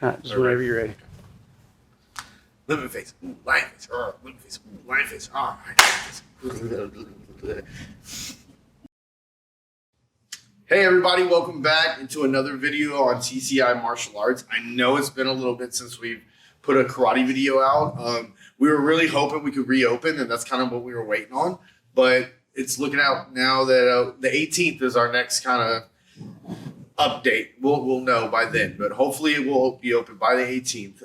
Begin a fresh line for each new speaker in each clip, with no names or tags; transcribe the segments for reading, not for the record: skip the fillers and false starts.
Just whenever you're ready.
Lemon face, ooh, lion face, lemon face, ooh, lion face, Hey everybody, welcome back into another video on TCI Martial Arts. I know it's been a little bit since we've put a karate video out. We were really hoping we could reopen, and that's kind of what we were waiting on. But it's looking out now that the 18th is our next kind of update. We'll know by then, but hopefully it will be open by the 18th.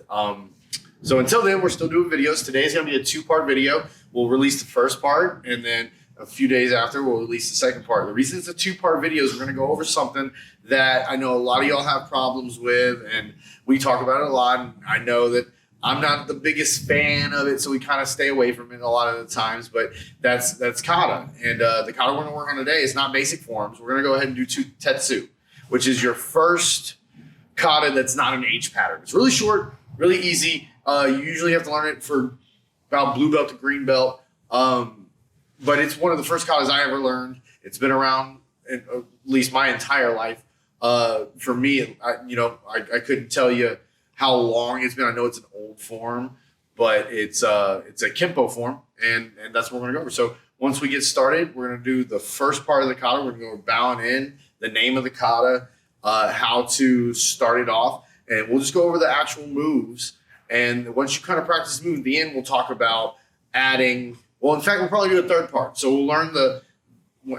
So until then, we're still doing videos. Today's going to be a two-part video. We'll release the first part, and then a few days after, we'll release the second part. The reason it's a two-part video is we're going to go over something that I know a lot of y'all have problems with, and we talk about it a lot. And I know that I'm not the biggest fan of it, so we kind of stay away from it a lot of the times, but that's kata. And the kata we're going to work on today is not basic forms. We're going to go ahead and do Tetsu, which is your first kata that's not an H pattern. It's really short, really easy. You usually have to learn it for about blue belt to green belt. But it's one of the first katas I ever learned. It's been around at least my entire life. For me, I couldn't tell you how long it's been. I know it's an old form, but it's a Kempo form, and that's what we're going to go over. So once we get started, we're going to do the first part of the kata. We're going to go over bowing in, the name of the kata, how to start it off, and we'll just go over the actual moves. And once you kind of practice the move at the end, we'll talk about adding. Well, in fact, we'll probably do a third part. So we'll learn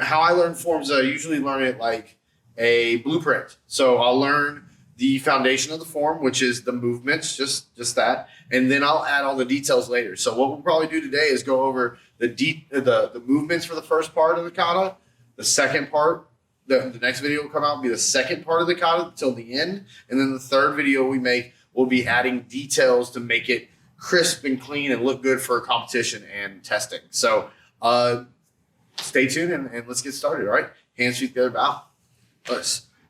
how I learn forms. I usually learn it like a blueprint. So I'll learn the foundation of the form, which is the movements, just that, and then I'll add all the details later. So what we'll probably do today is go over the movements for the first part of the kata. The second part, the next video will come out and be the second part of the kata until the end, and then the third video we make will be adding details to make it crisp and clean and look good for competition and testing. So stay tuned and let's get started, all right? Hands, feet together, bow.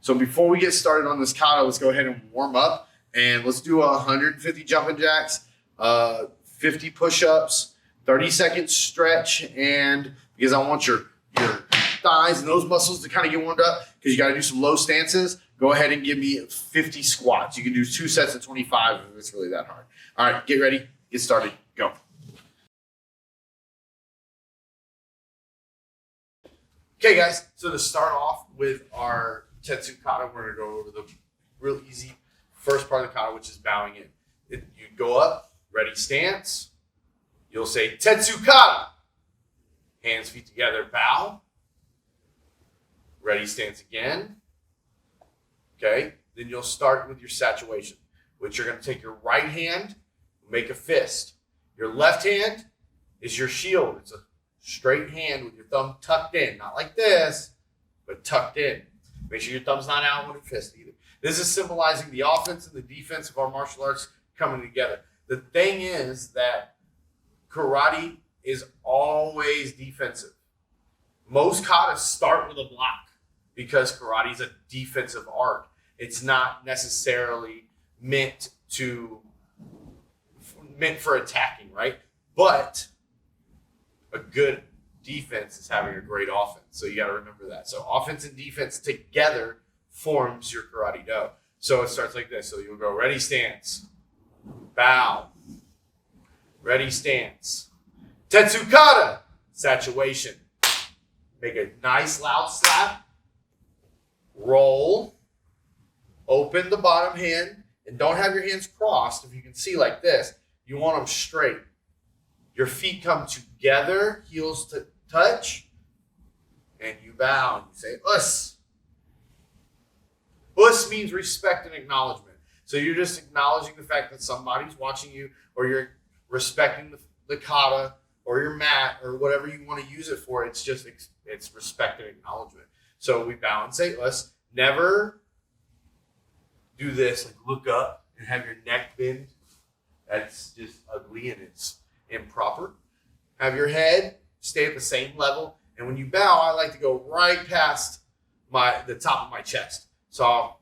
So before we get started on this kata, let's go ahead and warm up. And let's do 150 jumping jacks, 50 push-ups, 30-second stretch. And because I want your thighs and those muscles to kind of get warmed up, because you got to do some low stances, go ahead and give me 50 squats. You can do 2 sets of 25 if it's really that hard. All right, get ready, get started, go. Okay, guys, so to start off with our Tetsu kata, we're going to go over the real easy first part of the kata, which is bowing in. You go up, ready stance. You'll say Tetsu kata. Hands, feet together, bow. Ready stance again. Okay, then you'll start with your situation, which you're going to take your right hand, make a fist. Your left hand is your shield. It's a straight hand with your thumb tucked in, not like this, but tucked in. Make sure your thumb's not out with a fist either. This is symbolizing the offense and the defense of our martial arts coming together. The thing is that karate is always defensive. Most katas start with a block because karate is a defensive art. It's not necessarily meant for attacking, right? But a good defense is having a great offense. So you got to remember that. So offense and defense together forms your karate do. So it starts like this. So you'll go ready stance, bow, ready stance, Tetsu kata, situation. Make a nice loud slap, roll, open the bottom hand, and don't have your hands crossed. If you can see like this, you want them straight. Your feet come together, heels to touch, and you bow and you say, us. Us means respect and acknowledgement. So you're just acknowledging the fact that somebody's watching you, or you're respecting the kata or your mat or whatever you want to use it for. It's respect and acknowledgement. So we bow and say, us. Never do this, like look up and have your neck bend. That's just ugly and it's improper. Have your head stay at the same level. And when you bow, I like to go right past the top of my chest. So I'll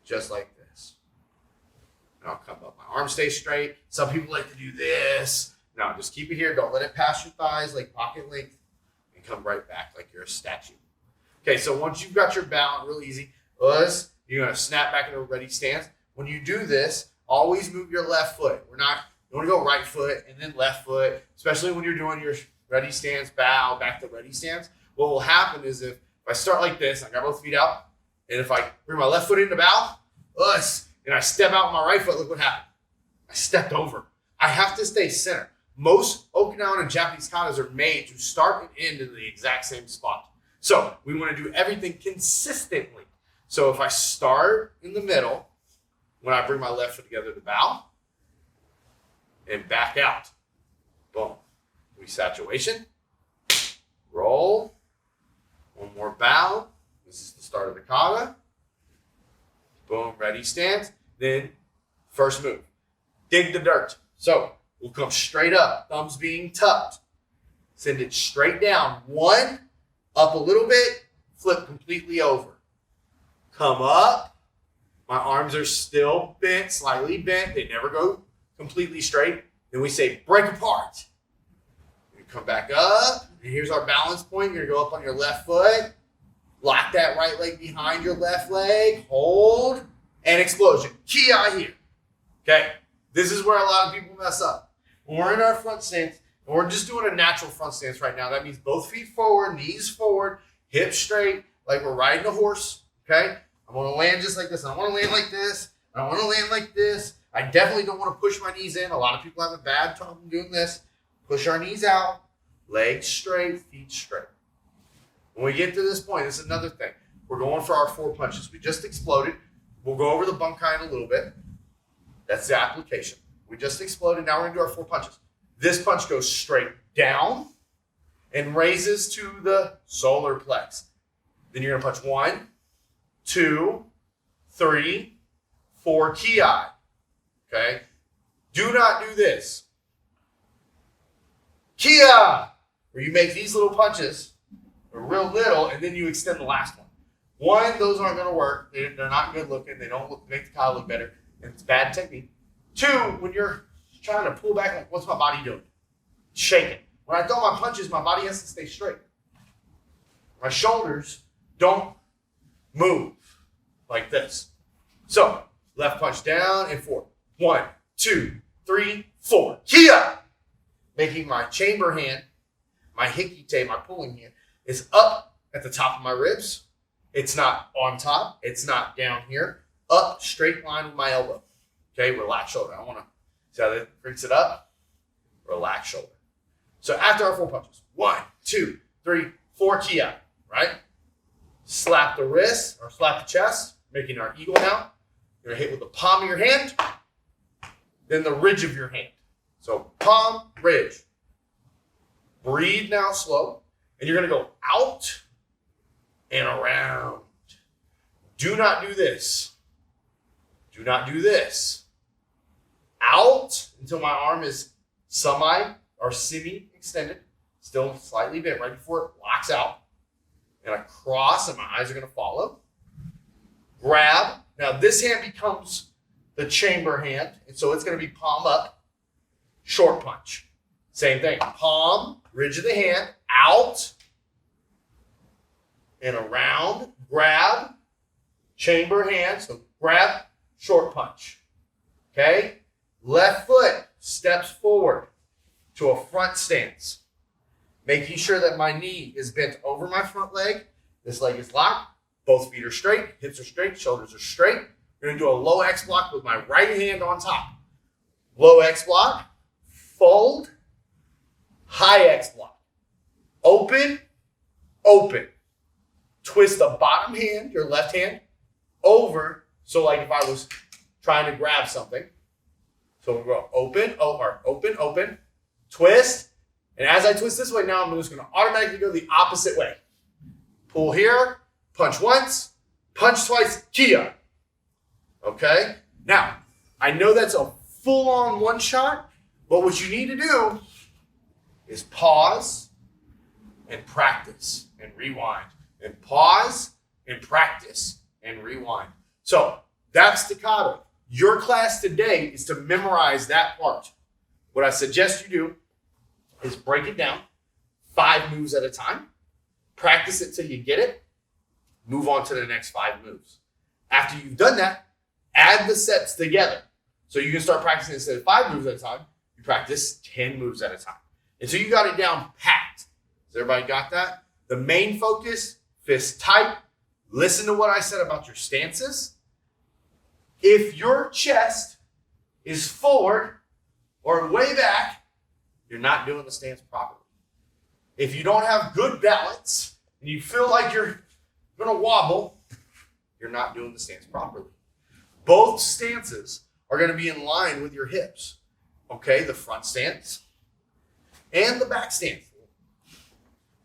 just like this. And I'll come up. My arms stay straight. Some people like to do this. No, just keep it here. Don't let it pass your thighs, like pocket length. And come right back like you're a statue. Okay, so once you've got your bow, real easy, you're going to snap back into a ready stance. when you do this, always move your left foot. You want to go right foot and then left foot, especially when you're doing your ready stance, bow, back to ready stance. What will happen is if I start like this, I got both feet out, and if I bring my left foot into bow, and I step out with my right foot, look what happened. I stepped over. I have to stay center. Most Okinawan and Japanese katas are made to start and end in the exact same spot. So we want to do everything consistently. So if I start in the middle, when I bring my left foot together to bow, and back out, boom. Resaturation, roll, one more bow. This is the start of the kata. Boom, ready stance. Then first move, dig the dirt. So we'll come straight up, thumbs being tucked. Send it straight down. One, up a little bit, flip completely over. Come up. My arms are still bent, slightly bent. They never go completely straight. Then we say break apart. We come back up. And here's our balance point. You're going to go up on your left foot. Lock that right leg behind your left leg. Hold. And explosion. Ki-ai here. Okay? This is where a lot of people mess up. When we're in our front stance, and we're just doing a natural front stance right now. That means both feet forward, knees forward, hips straight, like we're riding a horse. Okay? I want to land just like this. I don't want to land like this. I don't want to land like this. I definitely don't want to push my knees in. A lot of people have a bad time doing this. Push our knees out. Legs straight, feet straight. When we get to this point, this is another thing. We're going for our 4 punches. We just exploded. We'll go over the bunkai in a little bit. That's the application. We just exploded. Now we're going to do our 4 punches. This punch goes straight down and raises to the solar plex. Then you're going to punch 1, 2, 3, 4 ki. Okay? Do not do this. Kia! Where you make these little punches, they're real little, and then you extend the last one. One, those aren't going to work. They're not good looking. They don't make the kata look better. And it's bad technique. 2, when you're trying to pull back, like, what's my body doing? Shaking. When I throw my punches, my body has to stay straight. My shoulders don't move like this. So, left punch down and 4. 1, 2, 3, 4. Kia! Making my chamber hand, my hikite, my pulling hand, is up at the top of my ribs. It's not on top. It's not down here. Up, straight line with my elbow. Okay, relax shoulder. I want to see how that brings it up. Relax shoulder. So after our 4 punches, 1, 2, 3, 4 kia, right? Slap the wrist or slap the chest, making our eagle now. You're going to hit with the palm of your hand, then the ridge of your hand. So palm, ridge. Breathe now slow. And you're going to go out and around. Do not do this. Do not do this. Out until my arm is semi or semi extended. Still slightly bent right before it locks out. And I cross and my eyes are going to follow. Grab. Now this hand becomes the chamber hand. And so it's going to be palm up. Short punch. Same thing. Palm, ridge of the hand, out and around. Grab, chamber hand. So grab, short punch. Okay? Left foot steps forward to a front stance. Making sure that my knee is bent over my front leg. This leg is locked. Both feet are straight. Hips are straight. Shoulders are straight. We're going to do a low X block with my right hand on top. Low X block. Fold, high X block. Open, open. Twist the bottom hand, your left hand, over. So like if I was trying to grab something. So we go open, open, twist. And as I twist this way now, I'm just going to automatically go the opposite way. Pull here, punch once, punch twice, kia. Okay? Now, I know that's a full-on one shot. But what you need to do is pause and practice and rewind. And pause and practice and rewind. So that's the kata. Your class today is to memorize that part. What I suggest you do is break it down 5 moves at a time. Practice it till you get it. Move on to the next 5 moves. After you've done that, Add the sets together. So you can start practicing instead of 5 moves at a time, you practice 10 moves at a time. And so you got it down packed. Has everybody got that? The main focus, fist tight. Listen to what I said about your stances. If your chest is forward or way back, you're not doing the stance properly. If you don't have good balance and you feel like you're going to wobble, you're not doing the stance properly. Both stances are going to be in line with your hips. Okay, the front stance and the back stance.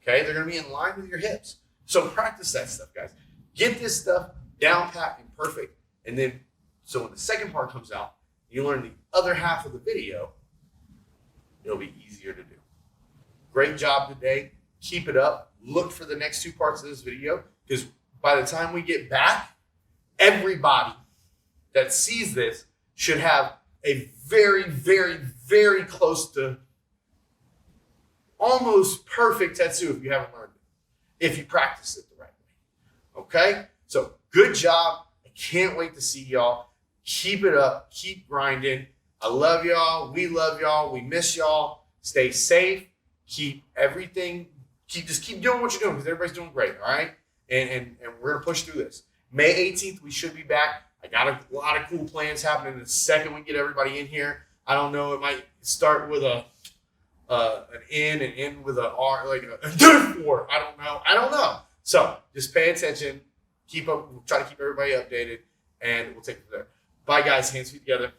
Okay, they're going to be in line with your hips. So practice that stuff, guys. Get this stuff down pat and perfect. And then, so when the second part comes out, you learn the other half of the video, it'll be easier to do. Great job today. Keep it up. Look for the next 2 parts of this video, because by the time we get back, everybody that sees this should have a very, very, very close to almost perfect Tetsu if you haven't learned it, if you practice it the right way. Okay? So good job. I can't wait to see y'all. Keep it up. Keep grinding. I love y'all. We love y'all. We miss y'all. Stay safe. Keep everything. Just keep doing what you're doing, because everybody's doing great, all right? And we're going to push through this. May 18th, we should be back. I got a lot of cool plans happening the second we get everybody in here. I don't know. It might start with an N and end with a R, like a 4. I don't know. So just pay attention. Keep up. We'll try to keep everybody updated, and we'll take it from there. Bye, guys. Hands, feet together.